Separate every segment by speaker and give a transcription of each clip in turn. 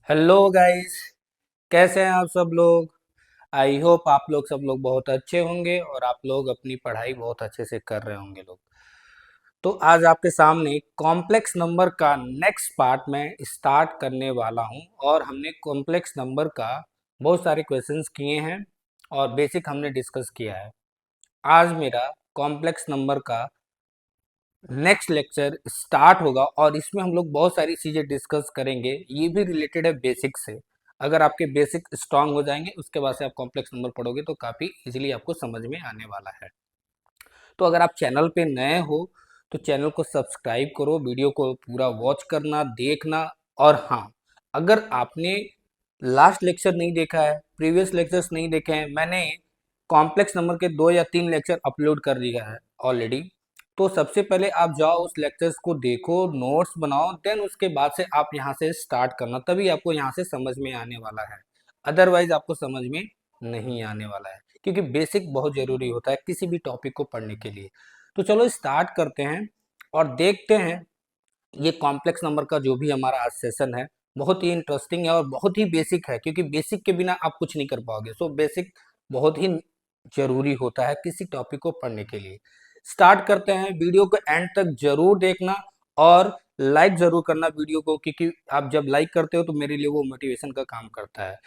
Speaker 1: Hello guys. कैसे हैं आप सब लोग। आई होप आप लोग सब लोग बहुत अच्छे होंगे और आप लोग अपनी पढ़ाई बहुत अच्छे से कर रहे होंगे लोग। तो आज आपके सामने कॉम्प्लेक्स नंबर का नेक्स्ट पार्ट में स्टार्ट करने वाला हूं। और हमने कॉम्प्लेक्स नंबर का बहुत सारे क्वेश्चंस किए हैं और बेसिक हमने डिस्कस किया है। आज मेरा कॉम्प्लेक्स नंबर का नेक्स्ट लेक्चर स्टार्ट होगा और इसमें हम लोग बहुत सारी चीज़ें डिस्कस करेंगे। ये भी रिलेटेड है बेसिक से। अगर आपके बेसिक स्ट्रांग हो जाएंगे उसके बाद से आप कॉम्प्लेक्स नंबर पढ़ोगे तो काफ़ी इजीली आपको समझ में आने वाला है। तो अगर आप चैनल पे नए हो तो चैनल को सब्सक्राइब करो, वीडियो को पूरा वॉच करना, देखना। और हाँ, अगर आपने लास्ट लेक्चर नहीं देखा है, प्रीवियस लेक्चर्स नहीं देखे हैं, मैंने कॉम्प्लेक्स नंबर के 2 या 3 लेक्चर अपलोड कर दिया है ऑलरेडी। तो सबसे पहले आप जाओ उस लेक्चर्स को देखो, नोट्स बनाओ, देन उसके बाद से आप यहाँ से स्टार्ट करना, तभी आपको यहाँ से समझ में आने वाला है। अदरवाइज आपको समझ में नहीं आने वाला है, क्योंकि बेसिक बहुत ज़रूरी होता है किसी भी टॉपिक को पढ़ने के लिए। तो चलो स्टार्ट करते हैं और देखते हैं ये कॉम्प्लेक्स नंबर का जो भी हमारा आज सेशन है। बहुत ही इंटरेस्टिंग है और बहुत ही बेसिक है, क्योंकि बेसिक के बिना आप कुछ नहीं कर पाओगे। सो बेसिक बहुत ही जरूरी होता है किसी टॉपिक को पढ़ने के लिए। स्टार्ट करते हैं, वीडियो को एंड तक जरूर देखना और लाइक जरूर करना वीडियो को, क्योंकि आप जब लाइक करते हो तो मेरे लिए वो मोटिवेशन का काम करता है।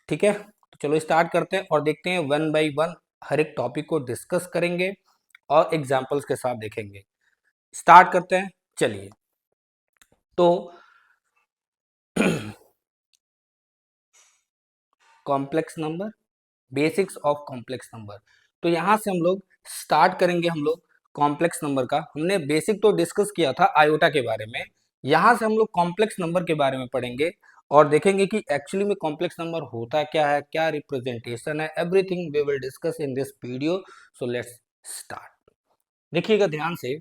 Speaker 1: ठीक है, तो चलो स्टार्ट करते हैं और देखते हैं वन बाय वन हर एक टॉपिक को डिस्कस करेंगे और एग्जाम्पल्स के साथ देखेंगे। स्टार्ट करते हैं, चलिए। तो complex number, basics of complex number. तो यहाँ से हम लोग स्टार्ट करेंगे। हम लोग कॉम्प्लेक्स नंबर का हमने बेसिक तो डिस्कस किया था आयोटा के बारे में। यहाँ से हम लोग कॉम्प्लेक्स नंबर के बारे में पढ़ेंगे और देखेंगे कि एक्चुअली में कॉम्प्लेक्स नंबर होता क्या है, क्या रिप्रेजेंटेशन है, everything we will discuss in this video. So let's start. देखिएगा ध्यान से,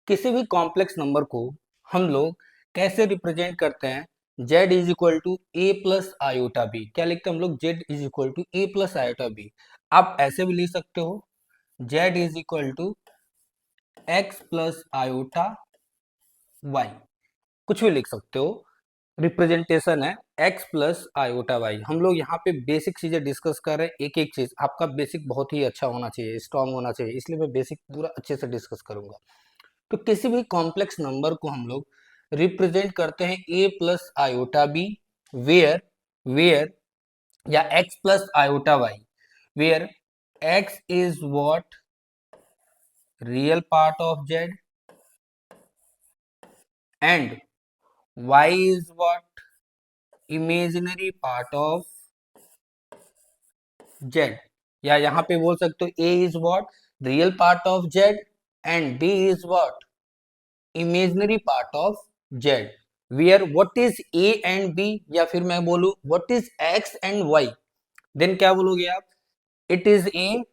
Speaker 1: किसी भी कॉम्प्लेक्स नंबर को हम लोग कैसे रिप्रेजेंट करते हैं। z is equal to a plus iota b. क्या लिखते हैं हम लोग? z is equal to a plus iota b. आप ऐसे भी लिख सकते हो, z is equal to x plus iota y. कुछ भी लिख सकते हो, रिप्रेजेंटेशन है x प्लस आयोटा वाई। हम लोग यहाँ पे बेसिक चीजें डिस्कस कर रहे हैं, एक एक चीज। आपका बेसिक बहुत ही अच्छा होना चाहिए, स्ट्रांग होना चाहिए, इसलिए मैं बेसिक पूरा अच्छे से डिस्कस करूंगा। तो किसी भी कॉम्प्लेक्स नंबर को हम लोग रिप्रेजेंट करते हैं a plus iota b, where where या x plus iota y, where x is what real part of z and y is what imaginary part of z। या यहाँ पे बोल सकते हो a is what real part of z and b is what imaginary part of z। Where what is a and b, या फिर मैं बोलूं what is x and y, then क्या बोलोगे आप? It is a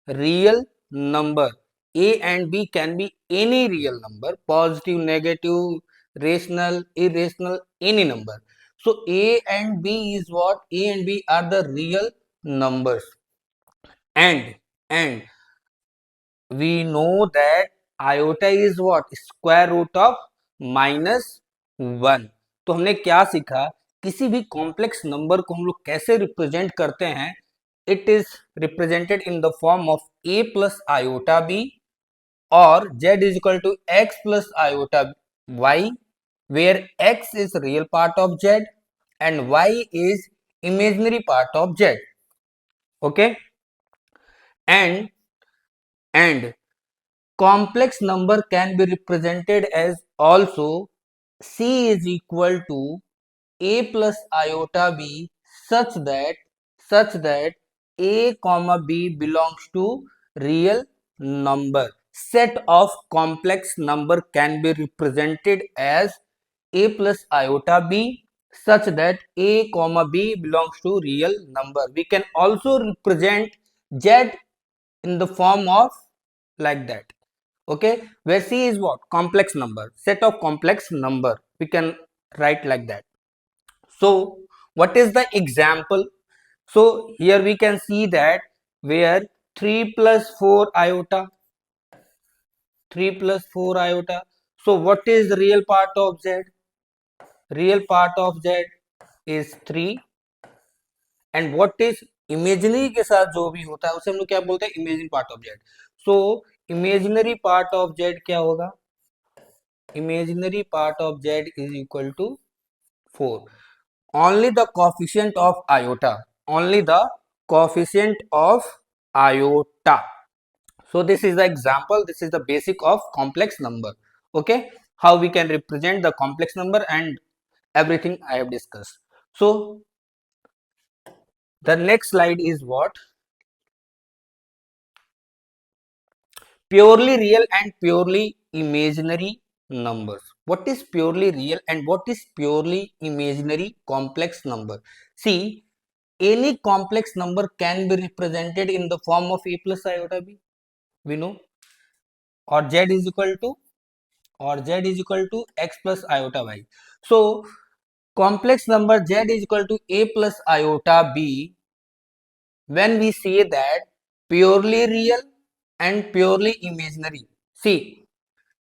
Speaker 1: real number. a and b can be any real number, positive, negative, rational, irrational, any number. So a and b is what? A and b are the real numbers. And we know that iota is what? Square root of -1। तो हमने क्या सीखा? किसी भी complex number को हम लोग कैसे रिप्रेजेंट करते हैं। It is represented in the form of a plus iota b और z is equal to x plus iota y, where x is real part of z and y is imaginary part of z. Okay, and and complex number can be represented as also c is equal to a plus iota b, such that a comma b belongs to real number. Set of complex number can be represented as a plus iota b such that a comma b belongs to real number. We can also represent z in the form of like that. Okay, where c is what? Complex number, set of complex number, we can write like that. So what is the example? So here we can see that where 3 plus 4 iota, 3 plus 4 iota. So what is the real part of z? Real part of z is 3 and what is imaginary के साथ जो भी होता है उसे हम लोग क्या बोलते हैं, imaginary part of z. So imaginary part of z क्या होगा, imaginary part of z is equal to 4, only the coefficient of iota, only the coefficient of iota. So this is the example, this is the basic of complex number. Okay, how we can represent the complex number and everything I have discussed. So the next slide is what, purely real and purely imaginary numbers. What is purely real and what is purely imaginary complex number? See, any complex number can be represented in the form of a plus iota b, we know, or z is equal to, x plus iota y. So complex number z is equal to a plus iota b when we say that purely real and purely imaginary. See,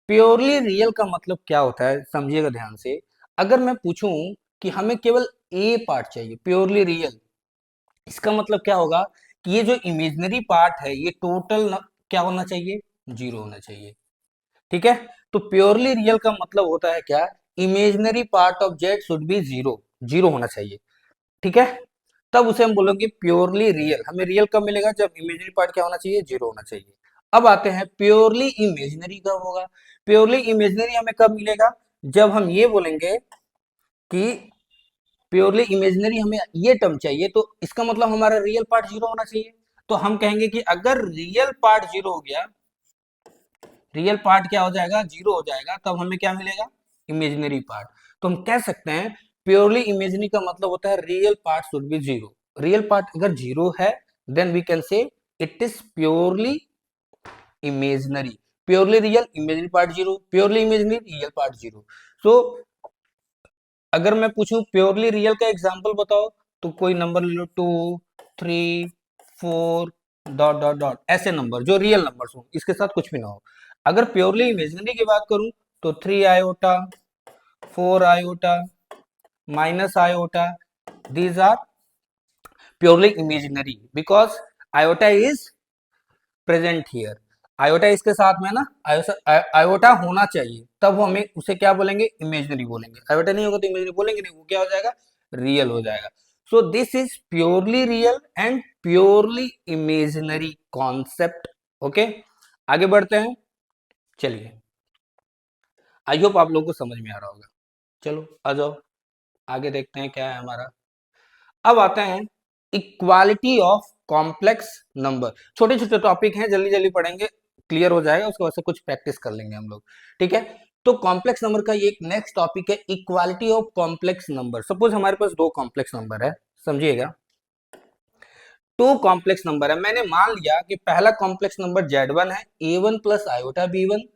Speaker 1: purely real का मतलब क्या होता है, समझिएगा ध्यान से। अगर मैं पूछूं कि हमें केवल ए पार्ट चाहिए, प्योरली रियल, इसका मतलब क्या होगा कि ये जो इमेजिनरी पार्ट है ये टोटल क्या होना चाहिए, जीरो होना चाहिए। ठीक है, तो प्योरली रियल का मतलब होता है क्या, imaginary part of Z should be zero, zero होना चाहिए। ठीक है, तब उसे हम बोलेंगे प्योरली रियल। हमें रियल कब मिलेगा, जब इमेजिनरी पार्ट क्या होना चाहिए, जीरो होना चाहिए। अब आते हैं प्योरली इमेजिनरी कब होगा, प्योरली इमेजिनरी हमें कब मिलेगा, जब हम ये बोलेंगे कि प्योरली इमेजिनरी हमें ये टर्म चाहिए, तो इसका मतलब हमारा रियल पार्ट जीरो होना चाहिए। तो हम कहेंगे कि अगर रियल पार्ट जीरो हो गया, रियल पार्ट क्या हो जाएगा, जीरो हो जाएगा, तब हमें क्या मिलेगा, इमेजिनरी पार्ट। तो हम कह सकते हैं प्योरली इमेजिनरी का मतलब होता है real part should be zero. Real part अगर जीरो है then we can say it is purely imaginary. Purely real, imaginary part zero, purely imaginary, real part zero. So अगर मैं पूछूं प्योरली रियल का एग्जांपल बताओ, तो कोई नंबर ले लो, 2, 3, 4 डॉट डॉट डॉट, ऐसे नंबर जो रियल नंबर्स हो, इसके साथ कुछ भी ना हो। अगर प्योरली इमेजिनरी की बात करूं तो 3 iota, 4 iota, minus iota, these are purely imaginary because iota is present here. Iota इसके साथ में ना, आयोटा होना चाहिए, तब हमें उसे क्या बोलेंगे, इमेजिनरी बोलेंगे। आयोटा नहीं होगा तो इमेजिनरी बोलेंगे नहीं, वो क्या हो जाएगा, रियल हो जाएगा। So this is purely real and purely imaginary concept. Okay, आगे बढ़ते हैं। चलिए, आई होप आप लोगों को समझ में आ रहा होगा। चलो आ जाओ, आगे देखते हैं क्या है हमारा। अब आते हैं इक्वालिटी ऑफ कॉम्प्लेक्स नंबर। छोटे छोटे टॉपिक हैं, जल्दी जल्दी पढ़ेंगे, क्लियर हो जाएगा, उसके बाद से कुछ प्रैक्टिस कर लेंगे हम लोग। ठीक है, तो कॉम्प्लेक्स नंबर का ये एक नेक्स्ट टॉपिक है, equality of complex number. Suppose हमारे पास दो कॉम्प्लेक्स नंबर है, समझिएगा, टू कॉम्प्लेक्स नंबर है। मैंने मान लिया कि पहला कॉम्प्लेक्स नंबर Z1 है, A1 प्लस आयोटा B1,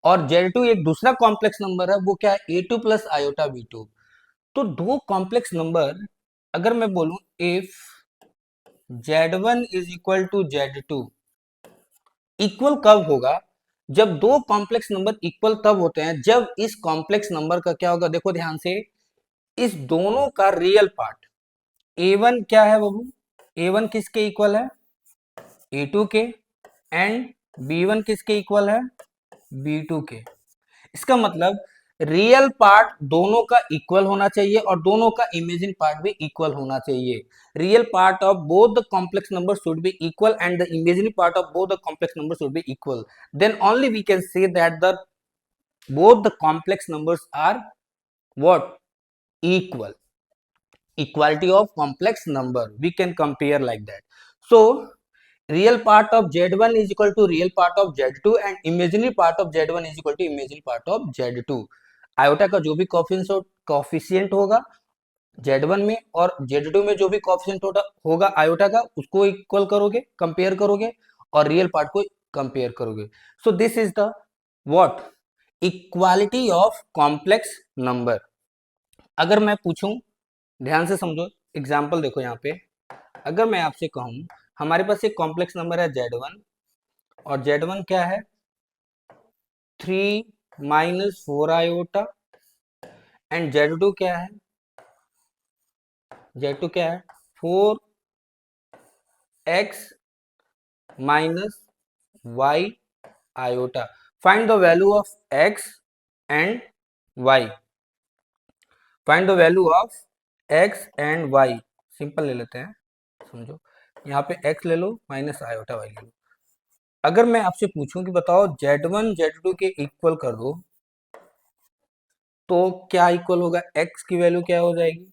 Speaker 1: और Z2 एक दूसरा कॉम्प्लेक्स नंबर है, वो क्या है, A2 प्लस आयोटा B2। तो दो कॉम्प्लेक्स नंबर, अगर मैं बोलूं if Z1 is equal to Z2, equal कब होगा, जब दो कॉम्प्लेक्स नंबर इक्वल तब होते हैं जब इस कॉम्प्लेक्स नंबर का क्या होगा, देखो ध्यान से, इस दोनों का रियल पार्ट A1 क्या है बाबू, A1 किसके इक्वल है, A2 के, एंड B1 किसके इक्वल है, B2 के। इसका मतलब रियल पार्ट दोनों का इक्वल होना चाहिए और दोनों का इमेजिन पार्ट भी इक्वल होना चाहिए। Real part of both the complex number should be equal and the imaginary part of both the complex number should be equal, then only we can say that the both the complex numbers are what, equal, equality of complex number, we can compare like that. So real part of Z1 is equal to real part of Z2 and imaginary part of Z1 is equal to imaginary part of Z2। Iota का जो भी coefficient होगा Z1 में और Z2 में जो भी coefficient होगा आयोटा का, उसको इक्वल करोगे, कंपेयर करोगे, और रियल पार्ट को कंपेयर करोगे। So this is the what, equality of complex number. अगर मैं पूछूं, ध्यान से समझो, एग्जांपल देखो यहाँ पे, अगर मैं आपसे कहूं हमारे पास एक कॉम्प्लेक्स नंबर है Z1, और Z1 क्या है, 3 - 4 आयोटा एंड Z2 क्या है, Z2 क्या है, 4x minus y iota. Find the value of x and y, find the value of x and y। Simple ले लेते हैं, समझो, यहाँ पे x ले लो माइनस आयोटा y ले लो। अगर मैं आपसे पूछूं कि बताओ Z1 Z2 के इक्वल कर दो, तो क्या इक्वल होगा, x की वैल्यू क्या हो जाएगी,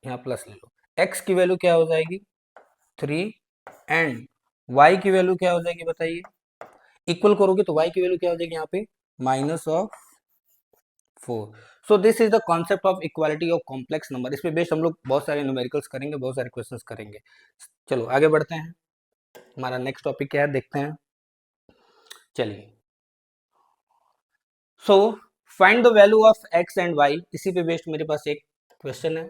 Speaker 1: यहाँ प्लस ले लो, x की वैल्यू क्या हो जाएगी 3, एंड y की वैल्यू क्या हो जाएगी बताइए, इक्वल करोगे तो y की वैल्यू क्या हो जाएगी यहाँ पे minus of 4। So this is the concept of equality of complex number. इस पे बेस्ड हम लोग बहुत सारे न्यूमेरिकल्स करेंगे, बहुत सारे क्वेश्चंस करेंगे। चलो आगे बढ़ते हैं, हमारा नेक्स्ट टॉपिक क्या है देखते हैं। चलिए, so find the value of x and y। इसी पे बेस्ड मेरे पास एक क्वेश्चन है,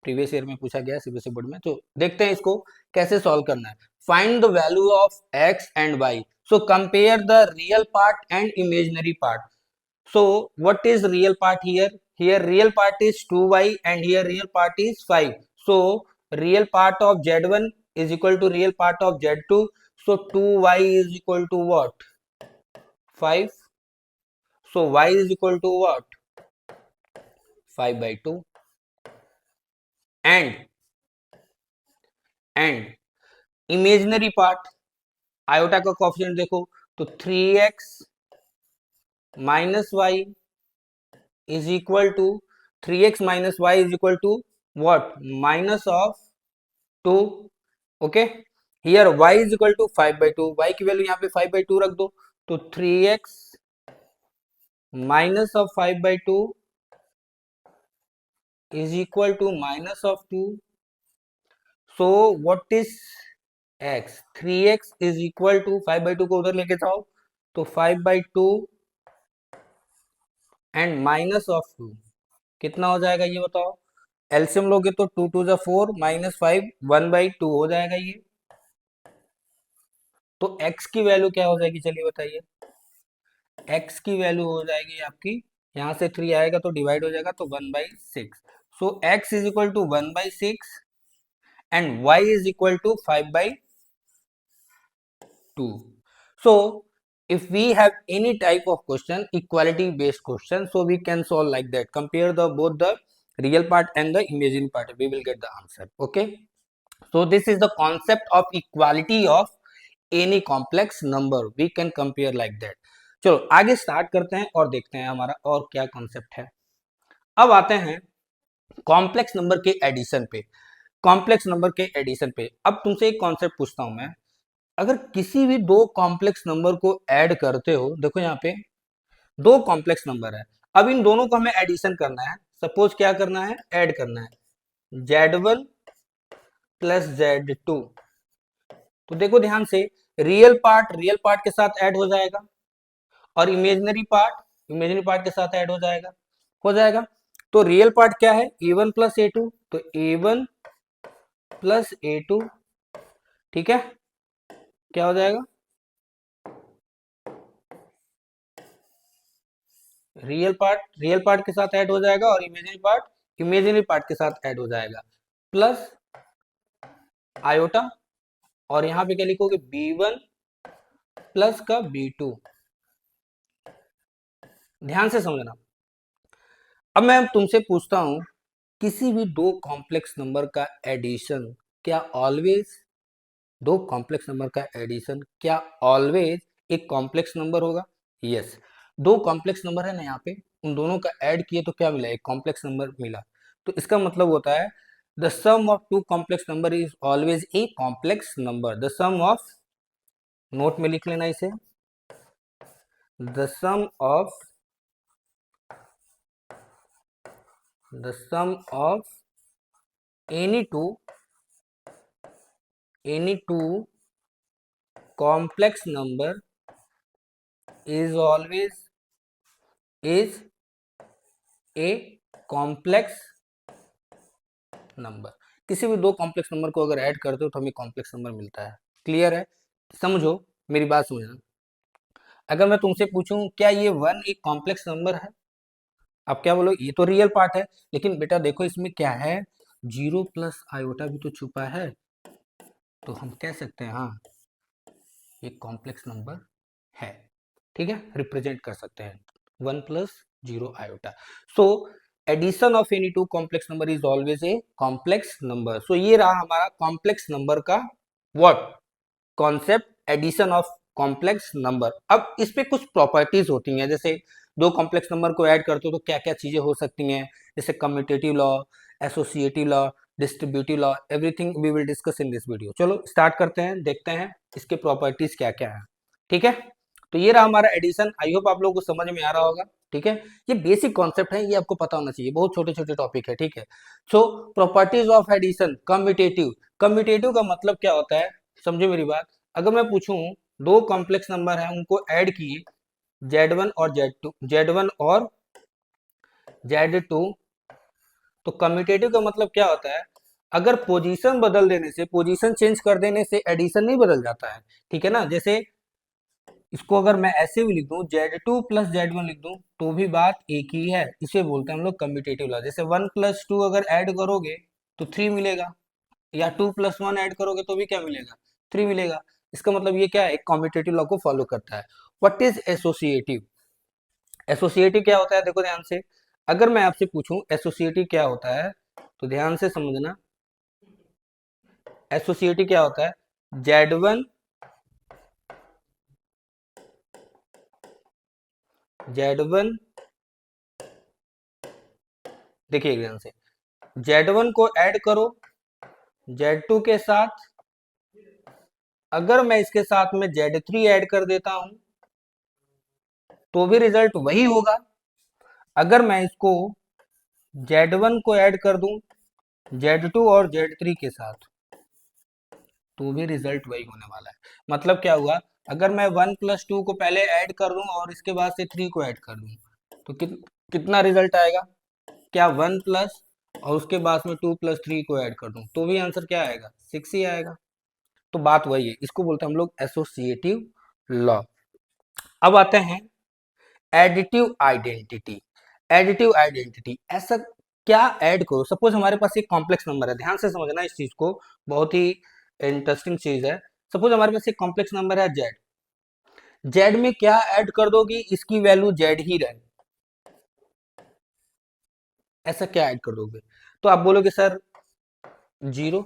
Speaker 1: प्रीवियस ईयर में पूछा गया सीबीएसई बोर्ड में, तो देखते हैं इसको कैसे सॉल्व करना है। Find the value of x and y, so compare the real part and imaginary part. So what is real part here? Here real part is 2y and here real part is 5. So real part of Z1 is equal to real part of Z2. So 2y is equal to what? 5. So y is equal to what? 5 by 2. And imaginary part, iota का coefficient देखो तो 3x minus y is equal to 3x minus y is equal to what? Minus of 2। Okay, here y is equal to 5/2, y की value यहाँ पे 5/2 रख दो, तो 3x minus of 5/2 is equal to minus of 2। So what is x, 3x is equal to 5/2 को उधर लेके जाओ तो 5/2 एंड माइनस ऑफ 2 कितना हो जाएगा ये बताओ, एलसीएम लोगे तो 2 2 जा 4 माइनस 5 1/2 हो जाएगा ये। तो x की वैल्यू क्या हो जाएगी चलिए बताइए, x की वैल्यू हो जाएगी आपकी, यहाँ से 3 आएगा तो डिवाइड हो जाएगा तो 1/6। So x is equal to 1/6 and y is equal to 5/2। So if we have any type of question, equality based question, so we can solve like that, compare the both the real part and the imaginary part, we will get the answer। Okay, so this is the concept of equality of any complex number, we can compare like that। चलो आगे start करते हैं और देखते हैं हमारा और क्या कॉन्सेप्ट है। अब आते हैं कॉम्प्लेक्स नंबर के एडिशन पे। कॉम्प्लेक्स नंबर के एडिशन पे अब तुमसे एक कॉन्सेप्ट पूछता हूं मैं, अगर किसी भी दो कॉम्प्लेक्स नंबर को ऐड करते हो, देखो यहाँ पे दो कॉम्प्लेक्स नंबर है, अब इन दोनों को हमें एडिशन करना है। सपोज क्या करना है, ऐड करना है Z1 प्लस Z2। तो देखो ध्यान से, रियल पार्ट के साथ ऐड हो जाएगा और इमेजिनरी पार्ट के साथ ऐड हो जाएगा। तो रियल पार्ट क्या है, A1 प्लस A2, तो A1 प्लस A2, ठीक है, क्या हो जाएगा, रियल पार्ट के साथ ऐड हो जाएगा और इमेजिनरी पार्ट के साथ ऐड हो जाएगा, प्लस आयोटा, और यहां पे क्या लिखोगे B1 प्लस का B2। ध्यान से समझना। अब मैं तुमसे पूछता हूं, किसी भी दो कॉम्प्लेक्स नंबर का एडिशन क्या ऑलवेज, दो कॉम्प्लेक्स नंबर का एडिशन क्या ऑलवेज एक कॉम्प्लेक्स नंबर होगा? यस, दो कॉम्प्लेक्स नंबर है ना यहाँ पे, उन दोनों का ऐड किए तो क्या मिला, एक कॉम्प्लेक्स नंबर मिला। तो इसका मतलब होता है the sum of two complex number is always a complex number. The sum of, note में लिख लेना इसे, the sum of any two complex number is always is a complex number। किसी भी दो कॉम्प्लेक्स नंबर को अगर ऐड करते हो तो हमें कॉम्प्लेक्स नंबर मिलता है। क्लियर है, समझो, मेरी बात समझना। अगर मैं तुमसे पूछूं क्या ये 1 एक कॉम्प्लेक्स नंबर है, अब क्या बोलो, ये तो रियल पार्ट है, लेकिन बेटा देखो इसमें क्या है, जीरो प्लस आयोटा भी तो छुपा है, तो हम कह सकते हैं हाँ ये कॉम्प्लेक्स नंबर है, ठीक है, रिप्रेजेंट कर सकते हैं 1 + 0 iota. So addition of any two complex number is always a complex number. So ये रहा हमारा कॉम्प्लेक्स नंबर का what concept, addition of complex number. अब इस पे कुछ प्रॉपर्टीज होती हैं, जैसे दो कॉम्प्लेक्स नंबर को ऐड करते हो तो क्या क्या चीजें हो सकती हैं, जैसे commutative law, associative law, distributive law, everything we will discuss in this video. चलो स्टार्ट करते हैं, देखते हैं इसके प्रॉपर्टीज क्या क्या है, ठीक है। तो ये रहा हमारा एडिशन, आई होप आप लोगों को समझ में आ रहा होगा, ठीक है। ये बेसिक कॉन्सेप्ट है, ये आपको पता होना चाहिए, बहुत छोटे छोटे टॉपिक है, ठीक है। So properties of addition, commutative, commutative का मतलब क्या होता है, समझो मेरी बात। अगर मैं पूछूं दो कॉम्प्लेक्स नंबर हैं उनको ऐड किए, Z1 और Z2, Z1 और Z2, तो कम्यूटेटिव का मतलब क्या होता है, अगर पोजीशन बदल देने से, पोजीशन चेंज कर देने से एडिशन नहीं बदल जाता है, ठीक है ना। जैसे इसको अगर मैं ऐसे भी लिख दूं Z2 + Z1 लिख दूं तो भी बात एक ही है, इसे बोलते हैं हम लोग कम्यूटेटिव लॉ। जैसे 1 + 2 अगर ऐड करोगे तो 3 मिलेगा, या 2 + 1 ऐड करोगे तो भी क्या मिलेगा, 3 मिलेगा। इसका मतलब ये क्या है, कॉम्यूटेटिव लॉ को फॉलो करता है। व्हाट इज एसोसिएटिव, एसोसिएटिव क्या होता है, देखो ध्यान से, अगर मैं आपसे पूछूं एसोसिएटिव क्या होता है, तो ध्यान से समझना, एसोसिएटिव क्या होता है, Z1 Z1, देखिए ध्यान से, Z1 को ऐड करो Z2 के साथ, अगर मैं इसके साथ में Z3 ऐड कर देता हूं तो भी रिजल्ट वही होगा। अगर मैं इसको Z1 को ऐड कर दूं Z2 और Z3 के साथ तो भी रिजल्ट वही होने वाला है। मतलब क्या हुआ, अगर मैं 1 + 2 को पहले ऐड कर दूं और इसके बाद से 3 को ऐड कर दूं तो कितना रिजल्ट आएगा, क्या 1 प्लस और उसके बाद में 2 + 3 को ऐड कर दूं तो भी आंसर क्या आएगा, 6 ही आएगा। तो बात वही है, इसको बोलते हैं हम लोग एसोसिएटिव लॉ। अब आते हैं एडिटिव आइडेंटिटी। एडिटिव आइडेंटिटी ऐसा क्या ऐड करो, सपोज हमारे पास एक कॉम्प्लेक्स नंबर है, ध्यान से समझना इस चीज को, बहुत ही इंटरेस्टिंग चीज है। सपोज हमारे पास एक कॉम्प्लेक्स नंबर है जेड, जेड में क्या ऐड कर दोगी इसकी वैल्यू जेड ही रहे, ऐसा क्या ऐड कर दोगे, तो आप बोलोगे सर जीरो,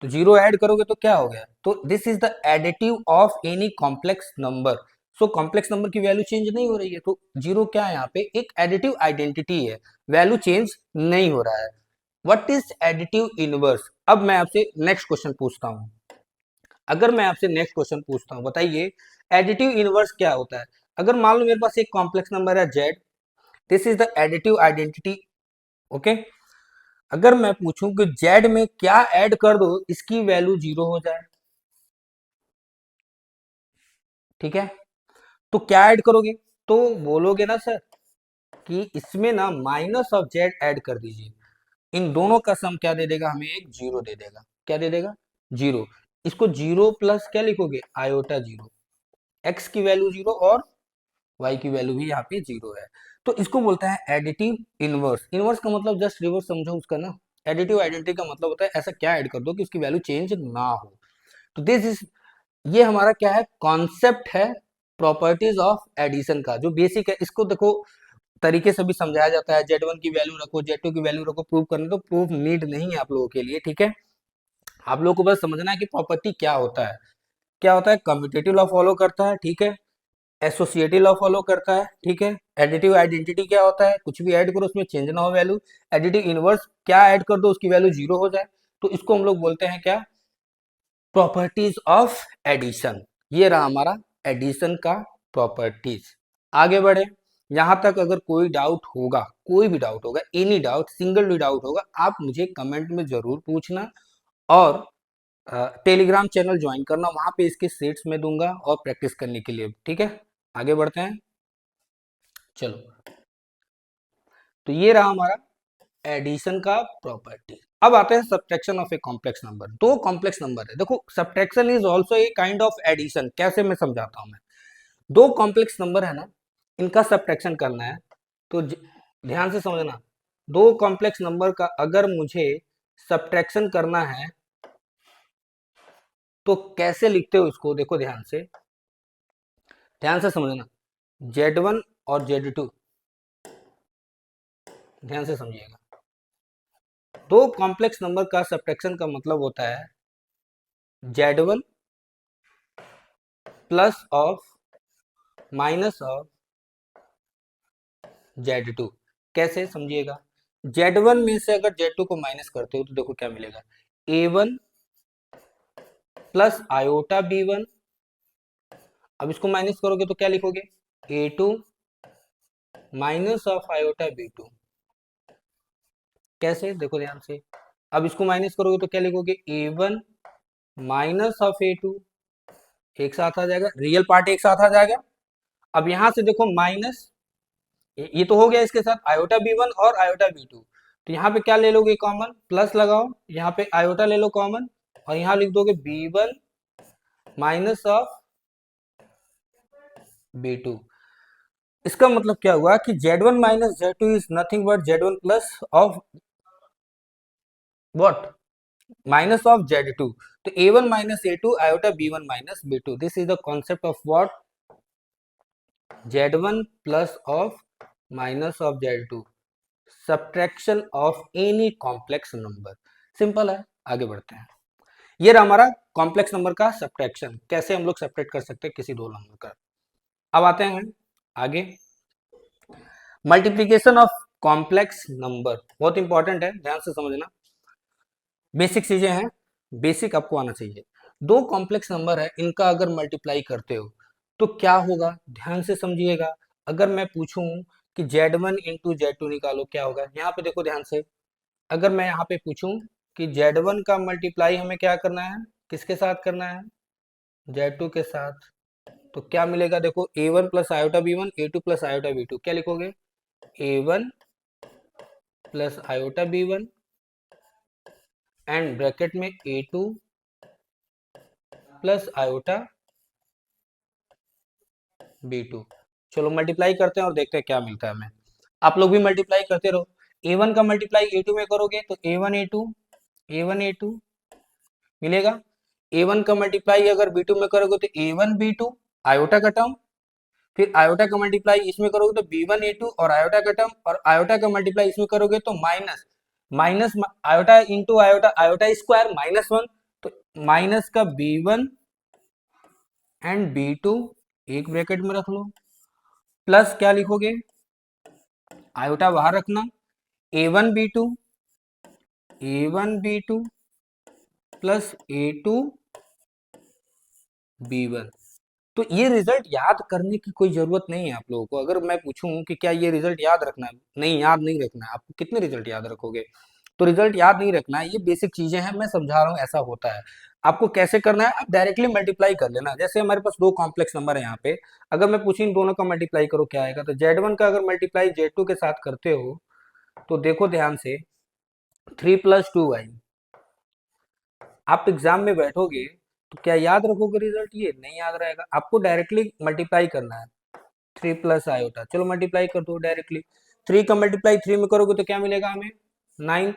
Speaker 1: तो जीरो ऐड करोगे तो क्या हो गया, तो this is the additive of any complex number. So complex number की वैल्यू चेंज नहीं हो रही है, तो जीरो क्या है यहाँ पे, एक एडिटिव आइडेंटिटी है, वैल्यू चेंज नहीं हो रहा है। व्हाट इज एडिटिव इनवर्स, अब मैं आपसे नेक्स्ट क्वेश्चन पूछता हूं, अगर मैं आपसे नेक्स्ट क्वेश्चन पूछता हूं, बताइए एडिटिव इनवर्स क्या होता है। अगर मान लो मेरे पास एक कॉम्प्लेक्स नंबर है Z, this is the additive identity, okay. अगर मैं पूछूं कि जेड में क्या ऐड कर दो इसकी वैल्यू जीरो हो जाए, ठीक है, तो क्या ऐड करोगे, तो बोलोगे ना सर कि इसमें ना माइनस ऑफ जेड ऐड कर दीजिए, इन दोनों का सम क्या दे देगा हमें, एक जीरो दे देगा, क्या दे देगा, जीरो। इसको जीरो प्लस क्या लिखोगे, आयोटा जीरो, एक्स की वैल्यू जीरो और वाई की वैल्यू भी यहाँ पे जीरो है। तो इसको बोलता है एडिटिव इनवर्स। इनवर्स का मतलब जस्ट रिवर्स समझो उसका ना, एडिटिव आइडेंटिटी का मतलब होता है ऐसा क्या ऐड कर दो कि उसकी वैल्यू चेंज ना हो। तो दिस इज, ये हमारा क्या है, कॉन्सेप्ट है प्रॉपर्टीज ऑफ एडिशन का, जो बेसिक है। इसको देखो तरीके से भी समझाया जाता है, Z1 की वैल्यू रखो Z2 की वैल्यू रखो, प्रूव करने, तो प्रूफ नीड नहीं है आप लोगों के लिए, ठीक है। आप लोगों को बस समझना है कि प्रॉपर्टी क्या होता है, क्या होता है, कम्यूटेटिव लॉ फॉलो करता है, ठीक है, एसोसिएटिव लॉ फॉलो करता है, ठीक है। एडिटिव आइडेंटिटी क्या होता है, कुछ भी ऐड करो उसमें चेंज ना हो वैल्यू। एडिटिव इनवर्स, क्या ऐड कर दो उसकी वैल्यू जीरो हो जाए, तो इसको हम लोग बोलते हैं क्या, प्रॉपर्टीज ऑफ एडिशन। ये रहा हमारा एडिशन का प्रॉपर्टीज। आगे बढ़े, यहां तक अगर कोई डाउट होगा, कोई भी डाउट होगा, एनी डाउट, सिंगल भी डाउट होगा, आप मुझे कमेंट में जरूर पूछना, और टेलीग्राम चैनल ज्वाइन करना, वहां पे इसके सेट्स में दूंगा और प्रैक्टिस करने के लिए, ठीक है। आगे बढ़ते हैं, चलो। तो ये रहा हमारा एडिशन का प्रॉपर्टी। अब आते हैं subtraction of a complex number. दो कॉम्प्लेक्स नंबर है, देखो subtraction is also a kind of addition, कैसे मैं समझाता हूं मैं। दो कॉम्प्लेक्स नंबर है ना, इनका सब्ट्रैक्शन करना है, तो ध्यान से समझना, दो कॉम्प्लेक्स नंबर का अगर मुझे सब्ट्रैक्शन करना है तो कैसे लिखते हो इसको, देखो ध्यान से समझना। Z1 और Z2, ध्यान से समझिएगा। दो कॉम्प्लेक्स नंबर का सब्ट्रैक्शन का मतलब होता है Z1 plus of minus of Z2। कैसे समझिएगा, Z1 में से अगर Z2 को माइनस करते हो तो देखो क्या मिलेगा, A1 प्लस आयोटा B1। अब इसको माइनस करोगे तो क्या लिखोगे, A2 minus of iota B2। कैसे, देखो ध्यान से। अब इसको माइनस करोगे तो क्या लिखोगे, A1 माइनस ऑफ A2। एक साथ आ जाएगा, रियल पार्ट एक साथ आ जाएगा। अब यहां से देखो माइनस, ये तो हो गया इसके साथ आयोटा B1 और आयोटा B2। तो यहाँ पे क्या ले लोगे कॉमन, प्लस लगाओ, यहाँ पे आयोटा ले लो कॉमन, और यहाँ लिख दोगे B1 माइनस ऑफ B2। इसका मतलब क्या हुआ कि Z1 minus Z2 is nothing but Z1 plus of what, minus of Z2। तो A1 minus A2 iota B1 minus B2, this is the concept of what, Z1 plus of minus of Z2, subtraction of any complex number. Simple है, आगे बढ़ते हैं। ये रहा हमारा complex number का subtraction, कैसे हम लोग सेपरेट कर सकते हैं किसी दो नंबर का। अब आते हैं आगे, मल्टीप्लीकेशन ऑफ कॉम्प्लेक्स नंबर, बहुत इंपॉर्टेंट है, ध्यान से समझना। बेसिक चीजें हैं, बेसिक आपको आना चाहिए। दो कॉम्प्लेक्स नंबर है, इनका अगर मल्टीप्लाई करते हो तो क्या होगा, ध्यान से समझिएगा। अगर मैं पूछूं कि Z1 इंटू Z2 निकालो, क्या होगा, यहाँ पे देखो ध्यान से। अगर मैं यहाँ पे पूछूं कि Z1 का मल्टीप्लाई हमें क्या करना है, किसके साथ करना है, Z2 के साथ, तो क्या मिलेगा, देखो A1 plus iota B1, A2 plus iota B2। क्या लिखोगे, A1 plus iota B1 and bracket में A2 प्लस आयोटा B2। चलो मल्टीप्लाई करते हैं और देखते हैं क्या मिलता है हमें। आप लोग भी मल्टीप्लाई करते रहो। A1 का मल्टीप्लाई A2 में करोगे तो A1 A2 A1 A2 मिलेगा। A1 का मल्टीप्लाई अगर B2 में करोगे तो A1 B2 आयोटा का टर्म, फिर आयोटा का मल्टीप्लाई इसमें करोगे तो B1 A2 और आयोटा का टर्म, और आयोटा का मल्टीप्लाई इसमें करोगे तो minus minus iota into iota, iota square -1, तो माइनस का B1 एंड B2 एक ब्रैकेट में रख लो, प्लस क्या लिखोगे, आयोटा बाहर रखना, A1 B2 plus A2 B1। तो ये रिजल्ट याद करने की कोई जरूरत नहीं है आप लोगों को। अगर मैं पूछूं कि क्या ये रिजल्ट याद रखना है, नहीं, याद नहीं रखना है। आपको कितने रिजल्ट याद रखोगे, तो रिजल्ट याद नहीं रखना है, ये बेसिक चीजें हैं, मैं समझा रहा हूँ ऐसा होता है। आपको कैसे करना है, आप डायरेक्टली मल्टीप्लाई कर लेना। जैसे हमारे पास दो कॉम्प्लेक्स नंबर है यहाँ पे, अगर मैं पूछूं इन दोनों का मल्टीप्लाई करो क्या आएगा, तो Z1 का अगर मल्टीप्लाई Z2 के साथ करते हो तो देखो ध्यान से, 3 + 2y। आप एग्जाम में बैठोगे तो क्या याद रखोगे रिजल्ट, ये नहीं याद रहेगा। आपको डायरेक्टली मल्टीप्लाई करना है, 3 प्लस आयोटा, चलो मल्टीप्लाई कर दो डायरेक्टली। 3 का मल्टीप्लाई 3 में करोगे तो क्या मिलेगा हमें, 9।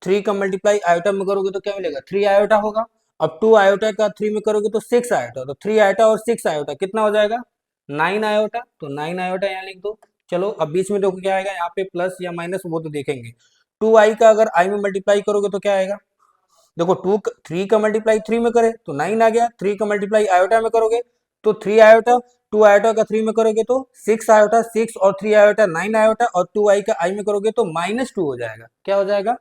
Speaker 1: 3 का मल्टीप्लाई आयोटा में करोगे तो क्या मिलेगा, 3 आयोटा होगा। अब 2 आयोटा का 3 में करोगे तो 6 आयोटा, तो 3 आयोटा और 6 आयोटा कितना हो जाएगा, 9 आयोटा। तो 9 आयोटा यहाँ लिख दो। चलो अब बीच में देखो क्या आएगा, यहाँ पे प्लस या माइनस वो तो देखेंगे। 2i का अगर i में मल्टीप्लाई करोगे तो क्या आएगा, देखो 3 का मल्टीप्लाई 3 में करे तो 9 आ गया। 3 का मल्टीप्लाई आयोटा में करोगे तो 3 आयोटा, 2 आयोटा का 3 में करोगे तो 6 आयोटा, 6 और 3 आयोटा 9 आयोटा, और 2i का i में करोगे तो -2 हो जाएगा। क्या हो जाएगा,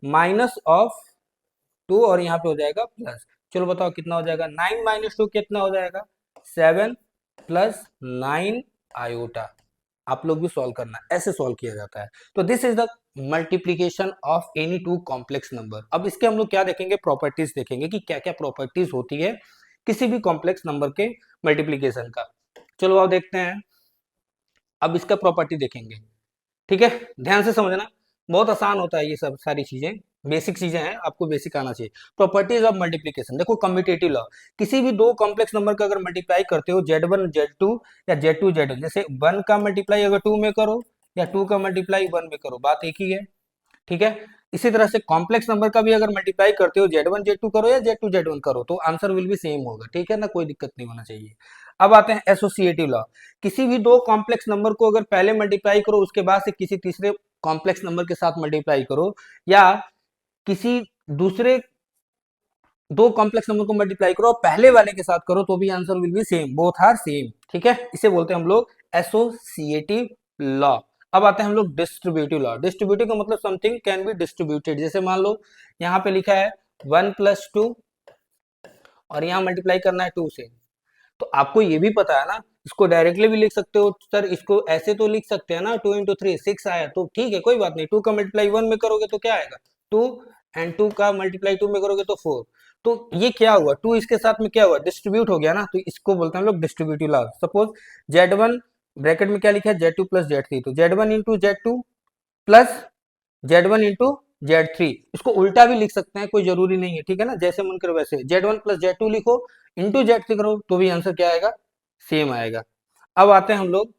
Speaker 1: -2, और यहाँ पे हो जाएगा प्लस। चलो बताओ कितना हो जाएगा, 9 - 2 कितना हो जाएगा, 7 + 9 आयोटा। आप लोग भी सॉल्व करना, ऐसे सॉल्व किया जाता है। तो this is the multiplication of any two complex number. अब इसके हम लोग क्या देखेंगे, प्रॉपर्टीज देखेंगे कि क्या क्या प्रॉपर्टीज होती है किसी भी कॉम्प्लेक्स नंबर के मल्टीप्लीकेशन का। चलो अब देखते हैं, अब इसका प्रॉपर्टी देखेंगे, ठीक है। ध्यान से समझना, बहुत आसान होता है ये सब सारी चीजें, बेसिक चीजें हैं, आपको बेसिक आना चाहिए। प्रॉपर्टीज ऑफ मल्टीप्लीकेशन, देखो कम्यूटेटिव लॉ, किसी भी दो कॉम्प्लेक्स नंबर का अगर मल्टीप्लाई करते हो Z1 Z2 या Z2 Z1, जैसे 1 का मल्टीप्लाई अगर 2 में करो या 2 का मल्टीप्लाई 1 में करो, बात एक ही है। ठीक है, इसी तरह से कॉम्प्लेक्स नंबर का भी अगर मल्टीप्लाई करते हो Z1 Z2 करो या Z2 Z1 करो तो आंसर विल भी सेम होगा। ठीक है ना, कोई दिक्कत नहीं होना चाहिए। अब आते हैं एसोसिएटिव लॉ। किसी भी दो कॉम्प्लेक्स नंबर को अगर पहले मल्टीप्लाई करो उसके बाद से किसी तीसरे कॉम्प्लेक्स नंबर के साथ मल्टीप्लाई करो, या किसी दूसरे दो कॉम्प्लेक्स नंबर को मल्टीप्लाई करो और पहले वाले के साथ करो तो भी answer will be same, both are same. ठीक है, इसे बोलते हैं हम लोग एसोसिएटिव लॉ। अब आते हैं हम लोग डिस्ट्रीब्यूटिव लॉ। डिस्ट्रीब्यूटिव का मतलब समथिंग कैन बी डिस्ट्रीब्यूटेड। जैसे मान लो यहाँ पे लिखा है 1+2 और यहाँ मल्टीप्लाई करना है 2 से, तो आपको ये भी पता है ना, इसको डायरेक्टली भी लिख सकते हो सर, इसको ऐसे तो लिख सकते हैं ना, 2 × 3 6 आया तो ठीक है, कोई बात नहीं। 2 का मल्टीप्लाई 1 में करोगे तो क्या आएगा 2, एंड 2 का मल्टीप्लाई 2 में करोगे तो 4। तो ये क्या हुआ, 2 इसके साथ में क्या हुआ, डिस्ट्रीब्यूट हो गया ना, तो इसको बोलते हैं हम लोग distributive law. Suppose Z1 bracket में क्या लिखा है Z2 + Z3, तो Z1 × Z2 plus Z1 × Z3, इसको उल्टा भी लिख सकते हैं, कोई जरूरी नहीं है। ठीक है ना, जैसे मन करो वैसे, Z1 + Z2 लिखो इंटू Z3 करो तो भी आंसर क्या आएगा, सेम आएगा। अब आते हैं हम लोग,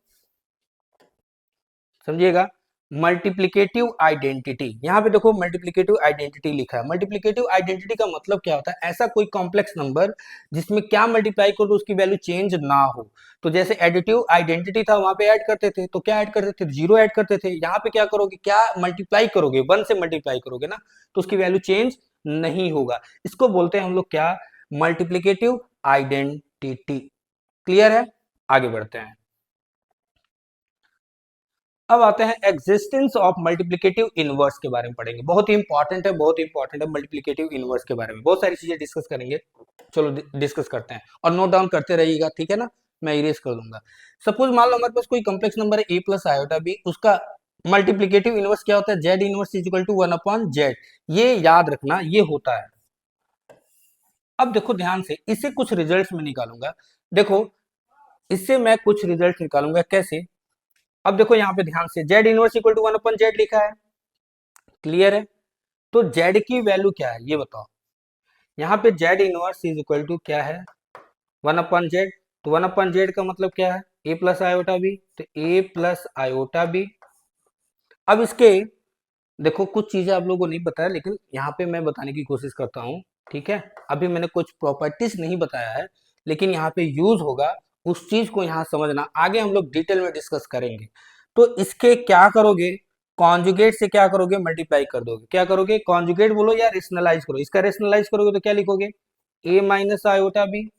Speaker 1: समझिएगा, मल्टीप्लिकेटिव आइडेंटिटी। यहाँ पे देखो मल्टीप्लिकेटिव आइडेंटिटी लिखा है। मल्टीप्लिकेटिव आइडेंटिटी का मतलब क्या होता है, ऐसा कोई कॉम्प्लेक्स नंबर जिसमें क्या मल्टीप्लाई करो तो उसकी वैल्यू चेंज ना हो। तो जैसे एडिटिव आइडेंटिटी था, वहां पे ऐड करते थे तो क्या ऐड करते थे, 0 ऐड करते थे। यहाँ पे क्या करोगे, क्या मल्टीप्लाई करोगे, 1 से मल्टीप्लाई करोगे ना, तो उसकी वैल्यू चेंज नहीं होगा। इसको बोलते हैं हम लोग क्या, मल्टीप्लिकेटिव आइडेंटिटी। क्लियर है, आगे बढ़ते हैं। अब आते हैं एग्जिस्टेंस ऑफ मल्टीप्लिकेटिव इनवर्स के बारे में पढ़ेंगे। बहुत ही इंपॉर्टेंट है, बहुत ही इंपॉर्टेंट है मल्टीप्लिकेटिव इनवर्स के बारे में, बहुत सारी चीजें डिस्कस करेंगे। चलो डिस्कस करते हैं और नोट डाउन करते रहिएगा। ठीक है ना, मैं इरेज कर दूंगा। सपोज मान लो हमारे पास कोई कॉम्प्लेक्स नंबर है a+i उसका मल्टीप्लिकेटिव इनवर्स क्या होता है, Z इनवर्स = 1/Z। ये याद रखना, ये होता है। अब देखो ध्यान से, इससे कुछ रिजल्ट्स में निकालूंगा। देखो, इससे मैं कुछ रिजल्ट निकालूंगा कैसे। अब देखो यहाँ पे ध्यान से, Z इनवर्स = 1/Z लिखा है, क्लियर है। तो Z की वैल्यू क्या है ये बताओ। यहाँ पे Z इनवर्स = क्या है, 1/Z। तो 1/Z का मतलब क्या है, a+i तो a+i। अब इसके देखो कुछ चीजें आप लोगों को नहीं पता है, लेकिन यहाँ पे मैं बताने की कोशिश करता हूँ। ठीक है, अभी मैंने कुछ प्रॉपर्टीज नहीं बताया है, लेकिन यहाँ पे यूज होगा, उस चीज को यहाँ समझना, आगे हम लोग डिटेल में डिस्कस करेंगे। तो इसके क्या करोगे, कॉन्जुगेट से क्या करोगे, मल्टीप्लाई कर दोगे। क्या करोगे, कॉन्जुगेट बोलो या रेशनलाइज करो। इसका रेशनलाइज करोगे तो क्या लिखोगे, a-i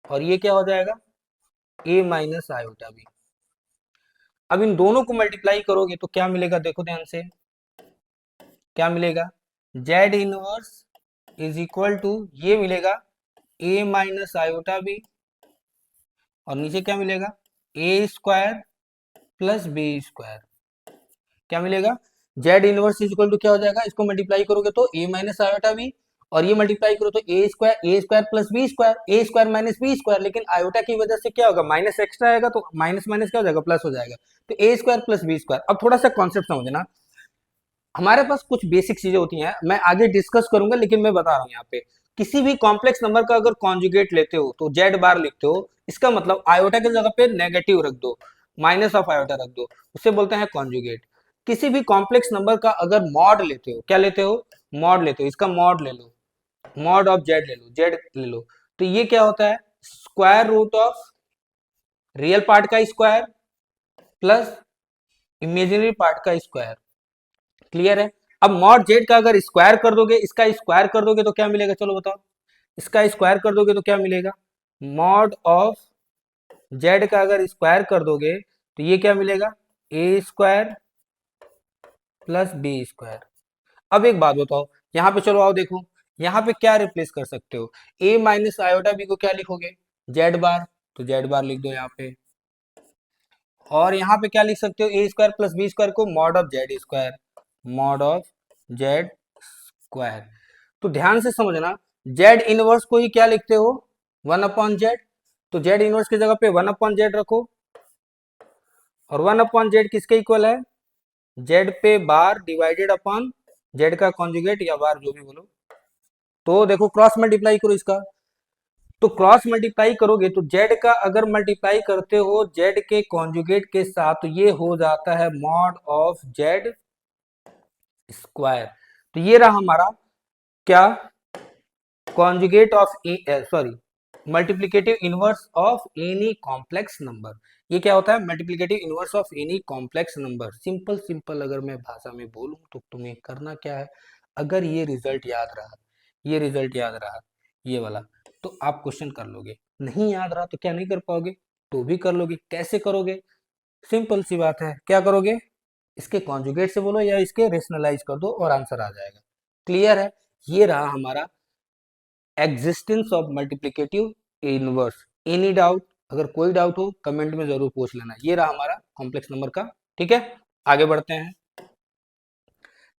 Speaker 1: और ये क्या हो जाएगा, a-i। अब इन दोनों को मल्टीप्लाई करोगे तो क्या मिलेगा, देखो ध्यान से, क्या मिलेगा, Z इनवर्स = ये मिलेगा a-i और नीचे क्या मिलेगा, a² + b²। क्या मिलेगा, Z इनवर्स = क्या हो जाएगा, इसको मल्टीप्लाई करोगे तो a-i और ये मल्टीप्लाई करो तो a² + b², a² - b²। लेकिन आयोटा की वजह से क्या होगा, माइनस एक्स्ट्रा आएगा तो माइनस माइनस क्या हो जाएगा, प्लस हो जाएगा। तो a² + b²। अब थोड़ा सा कॉन्सेप्ट समझना, हमारे पास कुछ बेसिक चीजें होती हैं, मैं आगे डिस्कस करूंगा, लेकिन मैं बता रहा हूं यहाँ पे, किसी भी कॉम्प्लेक्स नंबर का अगर कॉन्जुगेट लेते हो तो Z बार लिखते हो, इसका मतलब आयोटा की जगह पे नेगेटिव रख दो, माइनस ऑफ आयोटा रख दो, उसे बोलते हैं कॉन्जुगेट। किसी भी कॉम्प्लेक्स नंबर का अगर मॉड लेते हो, क्या लेते हो, मॉड लेते हो, इसका मॉड ले लो, मॉड ऑफ Z ले लो, Z ले लो, तो ये क्या होता है, square root of real part का स्क्वायर प्लस इमेजिनरी पार्ट का स्क्वायर। क्लियर है। अब मॉड जेड का अगर स्क्वायर कर दोगे, इसका स्क्वायर कर दोगे तो क्या मिलेगा, चलो बताओ, इसका स्क्वायर कर दोगे तो क्या मिलेगा, मॉड ऑफ जेड का अगर स्क्वायर कर दोगे तो ये क्या मिलेगा, a² + b²। अब एक बात बताओ, यहाँ पे चलो आओ देखो, यहाँ पे क्या रिप्लेस कर सकते हो, a-i को क्या लिखोगे, Z बार, तो Z बार लिख दो यहाँ पे। और यहाँ पे क्या लिख सकते हो, a² + b² को mod of Z², mod of Z²। तो ध्यान से समझना, Z इनवर्स को ही क्या लिखते हो, 1/Z। तो Z इनवर्स की जगह पे 1/Z रखो, और 1/Z किसके इक्वल है, Z पे बार डिवाइडेड अपॉन Z का कॉन्जुगेट या बार जो भी बोलो। तो देखो क्रॉस मल्टीप्लाई करो इसका, तो क्रॉस मल्टीप्लाई करोगे तो जेड का अगर मल्टीप्लाई करते हो जेड के कॉन्जुगेट के साथ तो ये हो जाता है मॉड ऑफ जेड स्क्वायर। तो ये रहा हमारा क्या, conjugate of sorry multiplicative inverse of any complex number. ये क्या होता है, multiplicative inverse of any complex number. Simple simple अगर मैं भाषा में बोलूं तो तुम्हें करना क्या है, अगर ये रिजल्ट याद रहा, ये रिजल्ट याद रहा, ये वाला, तो आप क्वेश्चन कर लोगे। नहीं याद रहा तो क्या नहीं कर पाओगे, तो भी कर लोगे। कैसे करोगे, सिंपल सी बात है, क्या करोगे, इसके कॉन्जुगेट से बोलो या इसके रेशनलाइज कर दो और आंसर आ जाएगा। क्लियर है, ये रहा हमारा existence of multiplicative inverse. Any doubt, अगर कोई डाउट हो कमेंट में जरूर पूछ लेना। ये रहा हमारा कॉम्प्लेक्स नंबर का। ठीक है, आगे बढ़ते हैं।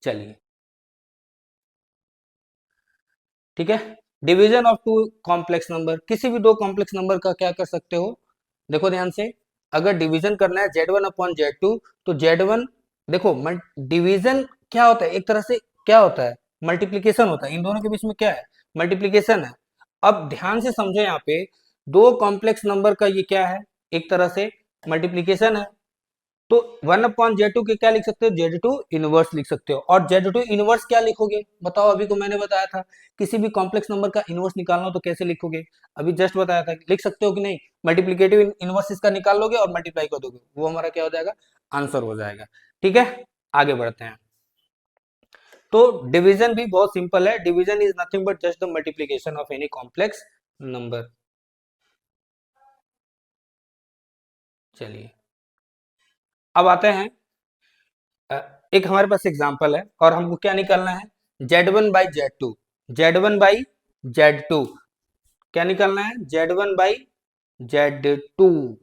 Speaker 1: चलिए, ठीक है, division of two complex number. किसी भी दो कॉम्प्लेक्स नंबर का क्या कर सकते हो, देखो ध्यान से, अगर डिवीजन करना है Z1 अपॉन Z2 तो Z1, देखो डिवीजन क्या होता है, एक तरह से क्या होता है, मल्टीप्लीकेशन होता है। इन दोनों के बीच में क्या है, मल्टीप्लीकेशन है। अब ध्यान से समझो, यहाँ पे दो कॉम्प्लेक्स नंबर का ये क्या है, एक तरह से मल्टीप्लीकेशन है। तो 1/Z2 के क्या लिख सकते हो, Z2 इनवर्स लिख सकते हो। और Z2 इनवर्स क्या लिखोगे बताओ, अभी को मैंने बताया था किसी भी कॉम्प्लेक्स नंबर का इनवर्स निकालना हो तो कैसे लिखोगे, अभी जस्ट बताया था, लिख सकते हो कि नहीं, मल्टीप्लिकेटिव इनवर्स इसका निकाल लोगे और मल्टीप्लाई कर दोगे, वो हमारा क्या हो जाएगा, आंसर हो जाएगा। ठीक है, आगे बढ़ते हैं। तो डिवीजन भी बहुत सिंपल है, division is nothing but just the multiplication of any complex number. चलिए, अब आते हैं, एक हमारे पास एग्जांपल है और हमको क्या निकालना है, Z1/Z2, Z1/Z2 क्या निकालना है, Z1/Z2।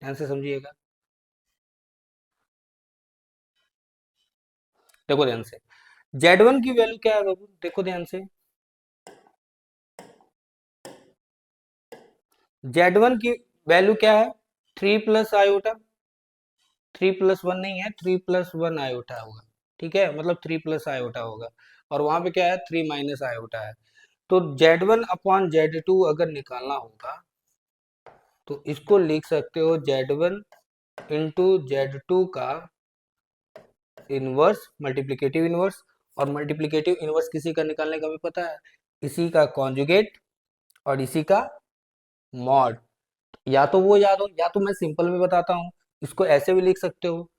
Speaker 1: ध्यान से समझिएगा, देखो ध्यान से, Z1 की वैल्यू क्या है बाबू, देखो ध्यान से, Z1 की वैल्यू क्या है, 3 प्लस आयोटा, 3+1 नहीं है, 3+1 आयोटा होगा। ठीक है, मतलब 3 प्लस आयोटा होगा, और वहां पे क्या है, 3 माइनस आयोटा है। तो Z1/Z2 अगर निकालना होगा तो इसको लिख सकते हो Z1 × Z2 का इनवर्स, मल्टीप्लिकेटिव इनवर्स। और मल्टीप्लिकेटिव इनवर्स किसी का निकालने का भी पता है, इसी का कॉन्जुगेट और इसी का मॉड। या तो वो याद हो, या तो मैं सिंपल में बताता हूँ, इसको ऐसे भी लिख सकते हो,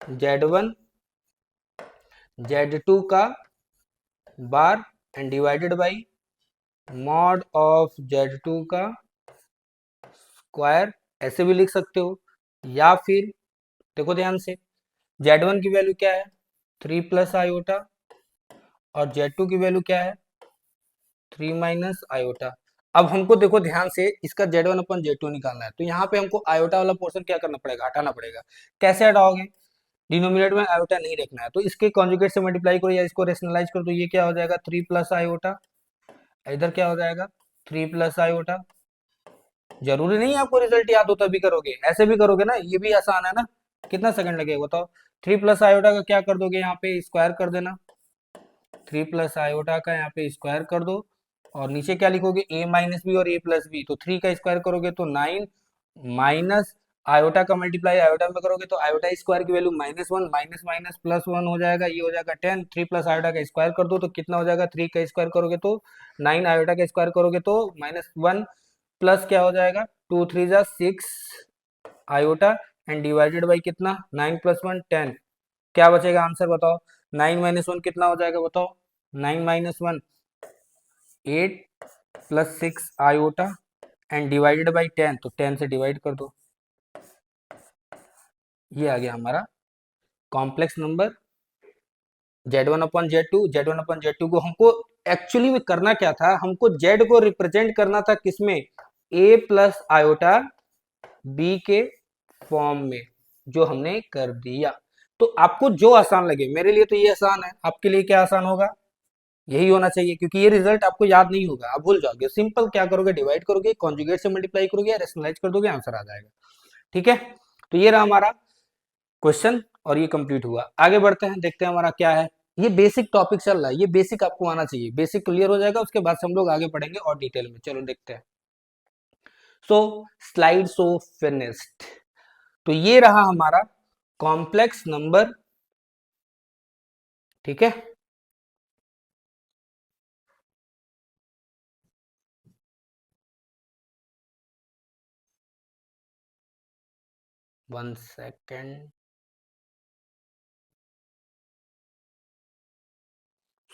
Speaker 1: Z1/Z2 का bar and divided by mod of Z2 का स्क्वायर, ऐसे भी लिख सकते हो। या फिर देखो ध्यान से, Z1 की वैल्यू क्या है, 3 प्लस आयोटा, और Z2 की वैल्यू क्या है, 3 माइनस आयोटा। अब हमको देखो ध्यान से, इसका Z1/Z2 निकालना है, तो यहाँ पे हमको आयोटा वाला पोर्शन क्या करना पड़ेगा, हटाना पड़ेगा। कैसे हटाओगे, डिनोमिनेटर में आयोटा नहीं रखना है, तो इसके कॉन्जुगेट से मल्टीप्लाई करो या इसको रेशनलाइज करो, तो ये क्या हो जाएगा, 3 प्लस आयोटा, इधर क्या हो जाएगा, 3 प्लस आयोटा। जरूरी नहीं है आपको रिजल्ट याद हो तभी करोगे, ऐसे भी करोगे ना, ये भी आसान है ना, कितना सेकंड लगेगा बताओ। 3 प्लस आयोटा का क्या कर दोगे, यहाँ पे स्क्वायर कर देना, 3 प्लस आयोटा का यहाँ पे स्क्वायर कर दो, और नीचे क्या लिखोगे, a-b और a+b, तो 3 का स्क्वायर करोगे तो 9, माइनस आयोटा का मल्टीप्लाई आयोटा में करोगे तो आयोटा स्क्वायर की वैल्यू -1, माइनस माइनस +1 हो जाएगा, ये हो जाएगा 10। 3 प्लस आयोटा का स्क्वायर कर दो तो कितना हो जाएगा, 3 का स्क्वायर करोगे तो 9, आयोटा का स्क्वायर करोगे तो -1, प्लस क्या हो जाएगा, 2 3 जा 6 आयोटा, एंड डिवाइडेड बाई कितना, 9 + 1 10। क्या बचेगा आंसर बताओ, 9 - 1 कितना हो जाएगा बताओ, 9 - 1 8 + 6 आयोटा, एंड डिवाइडेड बाई 10, तो 10 से डिवाइड कर दो। ये आ गया हमारा कॉम्प्लेक्स नंबर Z1/Z2। Z1/Z2 को हमको एक्चुअली में करना क्या था, हमको Z को रिप्रेजेंट करना था किसमें, a+आयोटा b के फॉर्म में, जो हमने कर दिया। तो आपको जो आसान लगे, मेरे लिए तो ये आसान है, आपके लिए क्या आसान होगा, यही होना चाहिए, क्योंकि ये रिजल्ट आपको याद नहीं होगा, आप भूल जाओगे। सिंपल क्या करोगे, डिवाइड करोगे, कॉन्जुगेट से मल्टीप्लाई करोगे या रेशनलाइज कर दोगे, आंसर आ जाएगा। ठीक है, तो ये रहा हमारा क्वेश्चन और ये कंप्लीट हुआ। आगे बढ़ते हैं, देखते हैं हमारा क्या है। ये बेसिक टॉपिक चल रहा है, ये बेसिक आपको आना चाहिए, बेसिक क्लियर हो जाएगा, उसके बाद से हम लोग आगे पढ़ेंगे और डिटेल में। चलो देखते हैं। सो स्लाइड शो फिनिश्ड। तो ये रहा हमारा कॉम्प्लेक्स नंबर, ठीक है। One second.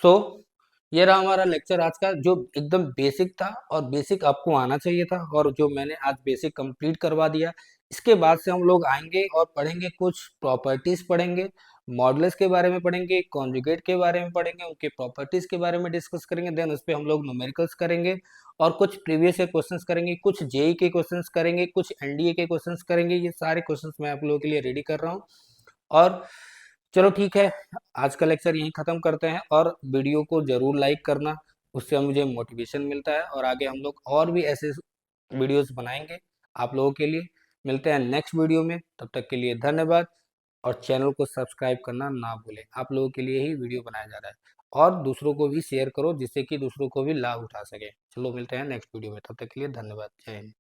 Speaker 1: सो ये रहा हमारा लेक्चर आज का, जो एकदम बेसिक था और बेसिक आपको आना चाहिए था, और जो मैंने आज बेसिक कंप्लीट करवा दिया। इसके बाद से हम लोग आएंगे और पढ़ेंगे, कुछ प्रॉपर्टीज पढ़ेंगे, मॉडल्स के बारे में पढ़ेंगे, कॉन्जुगेट के बारे में पढ़ेंगे, उनके प्रॉपर्टीज के बारे में डिस्कस करेंगे। देन उस पर हम लोग न्यूमेरिकल्स करेंगे और कुछ प्रीवियस ईयर क्वेश्चंस करेंगे, कुछ जेई के क्वेश्चंस करेंगे, कुछ एनडीए के क्वेश्चंस करेंगे। ये सारे क्वेश्चंस मैं आप लोगों के लिए रेडी कर रहा हूँ। और चलो ठीक है, आज का लेक्चर यहीं ख़त्म करते हैं, और वीडियो को ज़रूर लाइक करना, उससे मुझे मोटिवेशन मिलता है, और आगे हम लोग और भी ऐसे वीडियोस बनाएंगे आप लोगों के लिए। मिलते हैं नेक्स्ट वीडियो में, तब तक के लिए धन्यवाद। और चैनल को सब्सक्राइब करना ना भूलें, आप लोगों के लिए ही वीडियो बनाया जा रहा है। और दूसरों को भी शेयर करो, जिससे कि दूसरों को भी लाभ उठा सके। चलो मिलते हैं नेक्स्ट वीडियो में, तब तक के लिए धन्यवाद। जय हिंद।